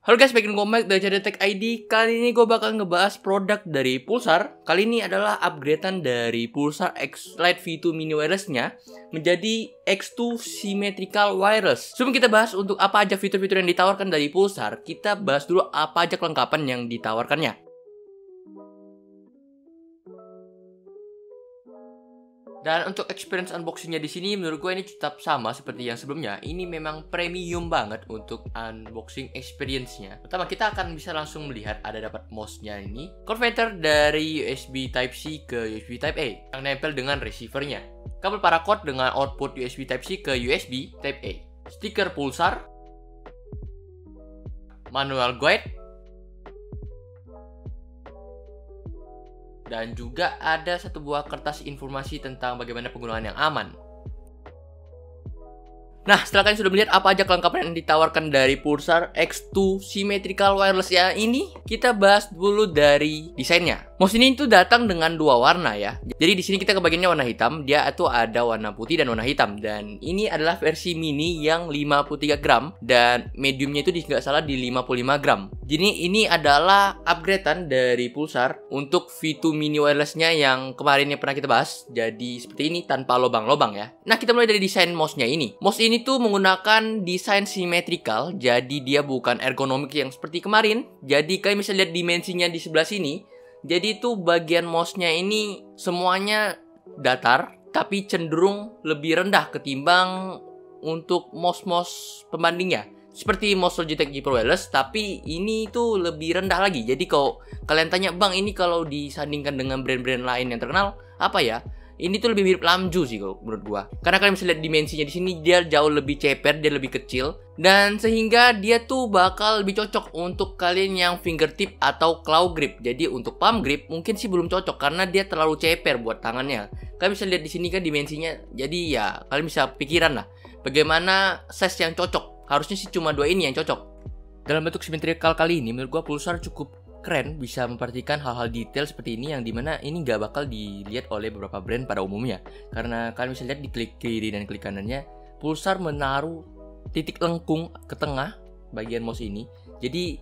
Halo guys, back in Gomek dari Channel Tech ID. Kali ini gue bakal ngebahas produk dari Pulsar. Kali ini adalah upgradean dari Pulsar X Lite V2 Mini Wireless-nya menjadi X2 Symmetrical Wireless. Sebelum kita bahas untuk apa aja fitur-fitur yang ditawarkan dari Pulsar, kita bahas dulu apa aja kelengkapan yang ditawarkannya. Dan untuk experience unboxingnya di sini menurut gue ini tetap sama seperti yang sebelumnya. Ini memang premium banget untuk unboxing experience-nya. Pertama kita akan bisa langsung melihat ada dapat mouse-nya ini, converter dari USB Type-C ke USB Type-A yang nempel dengan receiver-nya, kabel paracord dengan output USB Type-C ke USB Type-A, stiker Pulsar, manual guide, dan juga ada satu buah kertas informasi tentang bagaimana penggunaan yang aman. Nah, setelah kalian sudah melihat apa aja kelengkapan yang ditawarkan dari Pulsar X2 Symmetrical Wireless ya ini, kita bahas dulu dari desainnya. Mouse ini tuh datang dengan dua warna ya. Jadi di sini kita kebagiannya warna hitam, dia tuh ada warna putih dan warna hitam. Dan ini adalah versi mini yang 53 gram dan mediumnya itu nggak salah di 55 gram. Jadi ini adalah upgradean dari Pulsar untuk V2 Mini Wireless-nya yang kemarin yang pernah kita bahas. Jadi seperti ini tanpa lubang-lubang ya. Nah, kita mulai dari desain mouse-nya ini. Mouse ini tuh menggunakan desain symmetrical, jadi dia bukan ergonomik yang seperti kemarin. Jadi kalian bisa lihat dimensinya di sebelah sini. Jadi itu bagian mouse-nya ini semuanya datar, tapi cenderung lebih rendah ketimbang untuk mouse-mouse pembandingnya. Seperti mouse Logitech G Pro Wireless, tapi ini tuh lebih rendah lagi. Jadi kalau kalian tanya, "Bang, ini kalau disandingkan dengan brand-brand lain yang terkenal, apa ya?" Ini tuh lebih mirip Lamju sih kalau menurut gua. Karena kalian bisa lihat dimensinya di sini, dia jauh lebih ceper, dia lebih kecil, dan sehingga dia tuh bakal lebih cocok untuk kalian yang fingertip atau claw grip. Jadi untuk palm grip mungkin sih belum cocok karena dia terlalu ceper buat tangannya. Kalian bisa lihat di sini kan dimensinya. Jadi ya kalian bisa pikiran lah bagaimana size yang cocok. Harusnya sih cuma dua ini yang cocok. Dalam bentuk symmetrical kali ini menurut gua Pulsar cukup keren, bisa memperhatikan hal-hal detail seperti ini yang dimana ini nggak bakal dilihat oleh beberapa brand pada umumnya. Karena kalian bisa lihat di klik kiri dan klik kanannya, Pulsar menaruh titik lengkung ke tengah bagian mouse ini. Jadi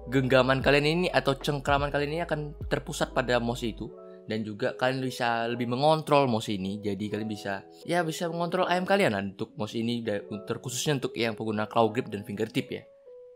genggaman kalian ini atau cengkraman kalian ini akan terpusat pada mouse itu. Dan juga kalian bisa lebih mengontrol mouse ini. Jadi kalian bisa mengontrol aim kalian lah untuk mouse ini, terkhususnya untuk yang pengguna claw grip dan fingertip ya.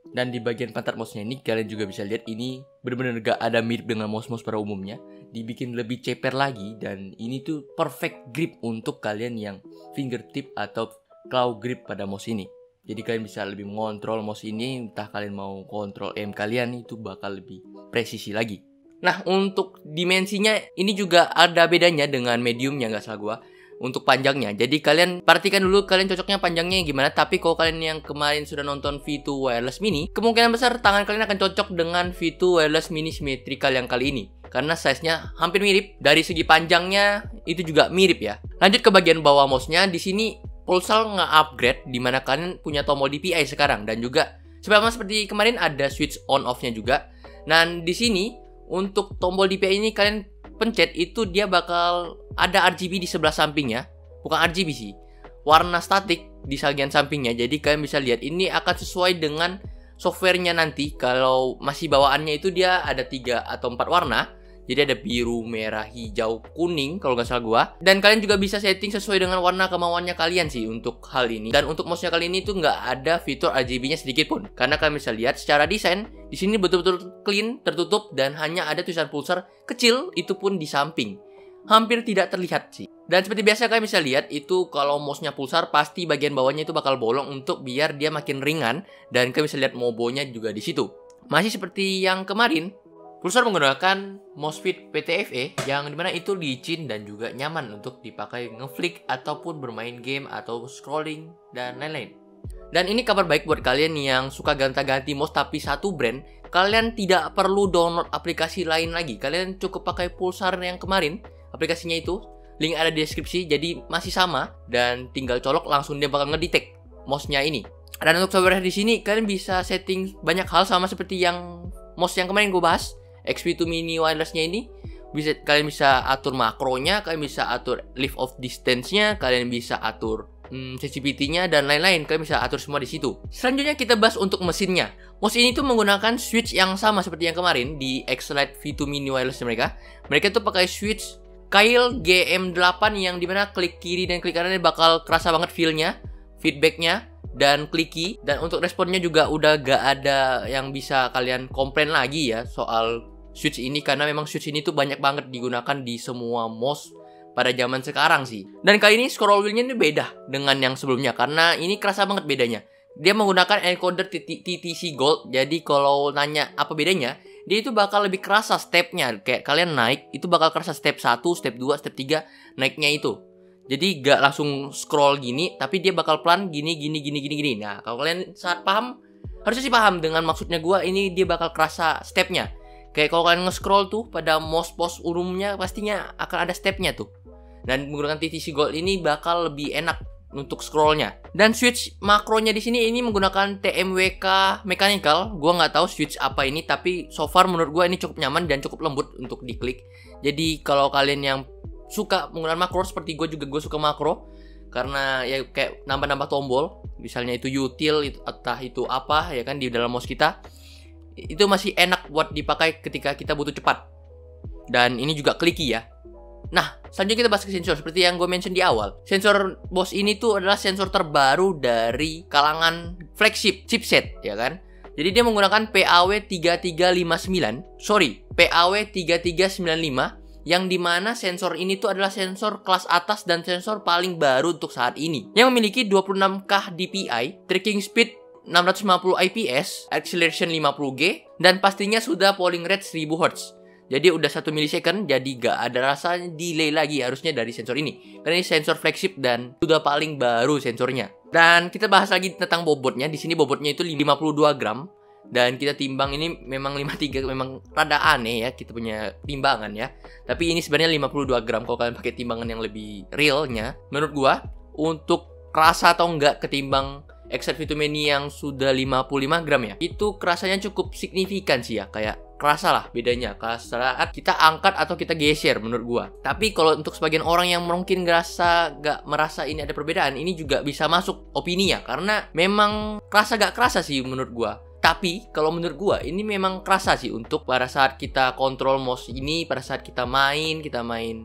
Dan di bagian pantat mouse-nya ini kalian juga bisa lihat ini benar-benar gak ada mirip dengan mouse-mouse pada umumnya. Dibikin lebih ceper lagi dan ini tuh perfect grip untuk kalian yang fingertip atau claw grip pada mouse ini. Jadi kalian bisa lebih mengontrol mouse ini, entah kalian mau kontrol aim kalian itu bakal lebih presisi lagi. Nah, untuk dimensinya ini juga ada bedanya dengan mediumnya, nggak salah gua. Untuk panjangnya, jadi kalian perhatikan dulu kalian cocoknya panjangnya gimana. Tapi kalau kalian yang kemarin sudah nonton V2 Wireless Mini, kemungkinan besar tangan kalian akan cocok dengan V2 Wireless Mini Symmetrical yang kali ini, karena size-nya hampir mirip. Dari segi panjangnya itu juga mirip ya. Lanjut ke bagian bawah mouse-nya, di sini Pulsar nge-upgrade dimana kalian punya tombol DPI sekarang, dan juga seperti kemarin ada switch on off-nya juga. Dan di sini untuk tombol DPI ini kalian pencet itu dia bakal ada RGB di sebelah sampingnya. Bukan RGB sih, warna statik di bagian sampingnya. Jadi kalian bisa lihat ini akan sesuai dengan softwarenya nanti. Kalau masih bawaannya itu dia ada 3 atau 4 warna. Jadi ada biru, merah, hijau, kuning kalau nggak salah gua. Dan kalian juga bisa setting sesuai dengan warna kemauannya kalian sih untuk hal ini. Dan untuk mouse-nya kali ini tuh nggak ada fitur RGB-nya sedikit pun. Karena kalian bisa lihat secara desain di sini betul-betul clean, tertutup, dan hanya ada tulisan Pulsar kecil, itu pun di samping. Hampir tidak terlihat sih. Dan seperti biasa kalian bisa lihat itu kalau mouse-nya Pulsar pasti bagian bawahnya itu bakal bolong untuk biar dia makin ringan. Dan kalian bisa lihat mobonya juga di situ. Masih seperti yang kemarin, Pulsar menggunakan mousepad PTFE yang dimana itu licin dan juga nyaman untuk dipakai ngeflick ataupun bermain game atau scrolling dan lain-lain. Dan ini kabar baik buat kalian yang suka ganti-ganti mouse tapi satu brand. Kalian tidak perlu download aplikasi lain lagi. Kalian cukup pakai Pulsar yang kemarin. Aplikasinya itu link ada di deskripsi. Jadi masih sama dan tinggal colok langsung dia bakal ngedetect mouse-nya ini. Dan untuk software di sini kalian bisa setting banyak hal sama seperti yang mouse yang kemarin gue bahas. XV2 Mini Wireless-nya ini kalian bisa atur makronya, kalian bisa atur lift off distance-nya, kalian bisa atur sensitivity-nya dan lain-lain. Kalian bisa atur semua di situ. Selanjutnya kita bahas untuk mesinnya. Mouse ini tuh menggunakan switch yang sama seperti yang kemarin di X-Lite V2 Mini Wireless mereka. Mereka tuh pakai switch Kailh GM8 yang dimana klik kiri dan klik kanan bakal kerasa banget feel-nya, feedback-nya, dan clicky. Dan untuk responnya juga udah gak ada yang bisa kalian komplain lagi ya soal switch ini, karena memang switch ini tuh banyak banget digunakan di semua mouse pada zaman sekarang sih. Dan kali ini scroll wheel-nya ini beda dengan yang sebelumnya, karena ini kerasa banget bedanya. Dia menggunakan encoder TTC Gold. Jadi kalau nanya apa bedanya, dia itu bakal lebih kerasa stepnya. Kayak kalian naik, itu bakal kerasa step 1, step 2, step 3 naiknya itu. Jadi gak langsung scroll gini, tapi dia bakal pelan gini. Nah, kalau kalian saat paham, harusnya sih paham dengan maksudnya gua, ini dia bakal kerasa stepnya. Kayak kalau kalian nge-scroll tuh pada mouse umumnya pastinya akan ada stepnya tuh. Dan menggunakan TTC Gold ini bakal lebih enak untuk scrollnya. Dan switch makronya di sini ini menggunakan TMWK mechanical. Gua nggak tahu switch apa ini, tapi so far menurut gua ini cukup nyaman dan cukup lembut untuk diklik. Jadi kalau kalian yang suka menggunakan makro seperti gue juga, gue suka makro karena ya kayak nambah-nambah tombol, misalnya itu util, entah itu apa ya kan di dalam mouse kita. Itu masih enak buat dipakai ketika kita butuh cepat. Dan ini juga clicky ya. Nah, selanjutnya kita bahas ke sensor. Seperti yang gue mention di awal, sensor BOS ini tuh adalah sensor terbaru dari kalangan flagship chipset, ya kan. Jadi dia menggunakan PAW3395, yang dimana sensor ini tuh adalah sensor kelas atas dan sensor paling baru untuk saat ini, yang memiliki 26K DPI, tracking speed 650 IPS, acceleration 50G, dan pastinya sudah polling rate 1000 Hz. Jadi udah 1 milisecond, jadi gak ada rasa delay lagi harusnya dari sensor ini. Karena ini sensor flagship dan sudah paling baru sensornya. Dan kita bahas lagi tentang bobotnya. Di sini bobotnya itu 52 gram. Dan kita timbang ini memang 53, memang rada aneh ya kita punya timbangan ya. Tapi ini sebenarnya 52 gram kalau kalian pakai timbangan yang lebih realnya. Menurut gua, untuk kerasa atau enggak ketimbang X-Lite V2 Mini yang sudah 55 gram ya, itu kerasanya cukup signifikan sih ya. Kayak kerasa lah bedanya saat kita angkat atau kita geser menurut gua. Tapi kalau untuk sebagian orang yang mungkin gak merasa ini ada perbedaan, ini juga bisa masuk opini ya, karena memang kerasa gak kerasa sih menurut gua. Tapi kalau menurut gua ini memang kerasa sih untuk pada saat kita kontrol mouse ini, pada saat kita main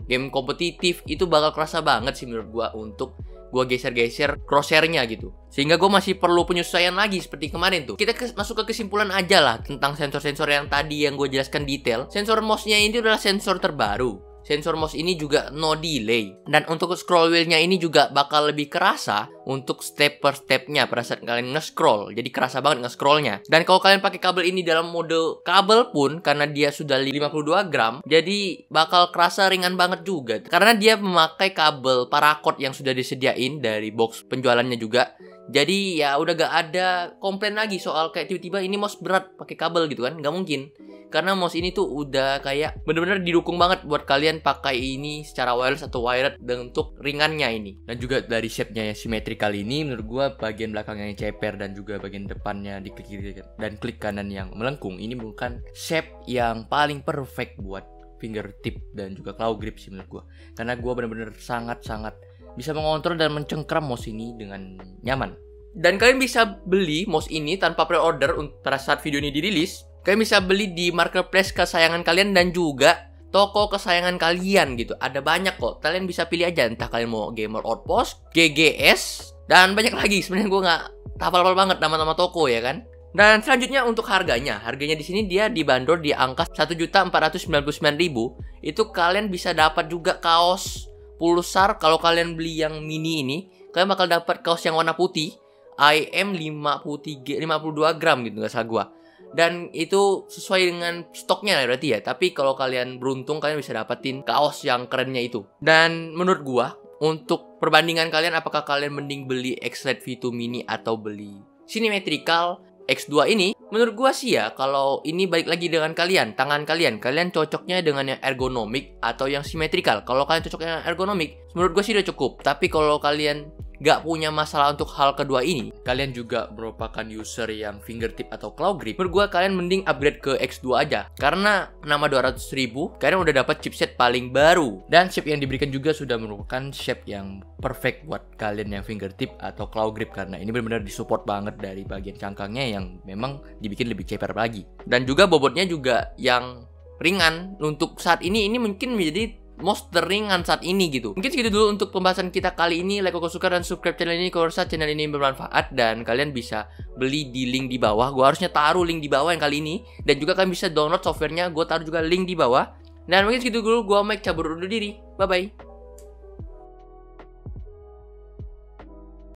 game kompetitif, itu bakal kerasa banget sih menurut gua untuk gua geser-geser crosshair-nya gitu. Sehingga gua masih perlu penyesuaian lagi seperti kemarin tuh. Kita masuk ke kesimpulan aja lah tentang sensor-sensor yang tadi yang gua jelaskan detail. Sensor mouse-nya ini adalah sensor terbaru. Sensor mouse ini juga no delay. Dan untuk scroll wheel-nya ini juga bakal lebih kerasa untuk step per stepnya pada saat kalian nge-scroll. Jadi kerasa banget nge-scrollnya. Dan kalau kalian pakai kabel ini dalam mode kabel pun, karena dia sudah 52 gram, jadi bakal kerasa ringan banget juga. Karena dia memakai kabel paracord yang sudah disediain dari box penjualannya juga. Jadi ya udah gak ada komplain lagi soal kayak tiba-tiba ini mouse berat pakai kabel gitu kan. Gak mungkin. Karena mouse ini tuh udah kayak bener-bener didukung banget buat kalian pakai ini secara wireless atau wired untuk ringannya ini. Dan juga dari shape-nya yang symmetrical ini, menurut gua bagian belakangnya yang ceper dan juga bagian depannya di klik kiri dan klik kanan yang melengkung, ini bukan shape yang paling perfect buat fingertip dan juga claw grip sih menurut gua. Karena gua bener-bener sangat-sangat bisa mengontrol dan mencengkram mouse ini dengan nyaman. Dan kalian bisa beli mouse ini tanpa pre-order pada saat video ini dirilis. Kalian bisa beli di marketplace kesayangan kalian dan juga toko kesayangan kalian gitu. Ada banyak kok. Kalian bisa pilih aja, entah kalian mau Gamer Outpost, GGS, dan banyak lagi. Sebenarnya gue nggak hafal-hafal banget nama-nama toko ya kan. Dan selanjutnya untuk harganya. Harganya di sini dia dibanderol di angka 1.499.000. Itu kalian bisa dapat juga kaos Pulsar. Kalau kalian beli yang mini ini, kalian bakal dapat kaos yang warna putih IM 52 gram gitu, nggak salah gua. Dan itu sesuai dengan stoknya berarti ya. Tapi kalau kalian beruntung, kalian bisa dapetin kaos yang kerennya itu. Dan menurut gua, untuk perbandingan kalian, apakah kalian mending beli X-Lite V2 Mini atau beli Symmetrical X2 ini? Menurut gua sih ya, kalau ini balik lagi dengan kalian, tangan kalian cocoknya dengan yang ergonomik atau yang symmetrical. Kalau kalian cocoknya yang ergonomik, menurut gua sih udah cukup. Tapi kalau kalian gak punya masalah untuk hal kedua ini, kalian juga merupakan user yang fingertip atau claw grip, menurut gue kalian mending upgrade ke X2 aja. Karena nama 200.000 kalian udah dapat chipset paling baru, dan shape yang diberikan juga sudah merupakan shape yang perfect buat kalian yang fingertip atau claw grip, karena ini benar-benar disupport banget dari bagian cangkangnya yang memang dibikin lebih ceper lagi. Dan juga bobotnya juga yang ringan untuk saat ini mungkin menjadi most teringan saat ini gitu. Mungkin segitu dulu untuk pembahasan kita kali ini. Like kalau suka dan subscribe channel ini kalau rasa channel ini bermanfaat, dan kalian bisa beli di link di bawah. Gue harusnya taruh link di bawah yang kali ini, dan juga kalian bisa download softwarenya. Gue taruh juga link di bawah. Dan mungkin segitu dulu, gue Mike cabur undur diri. Bye bye.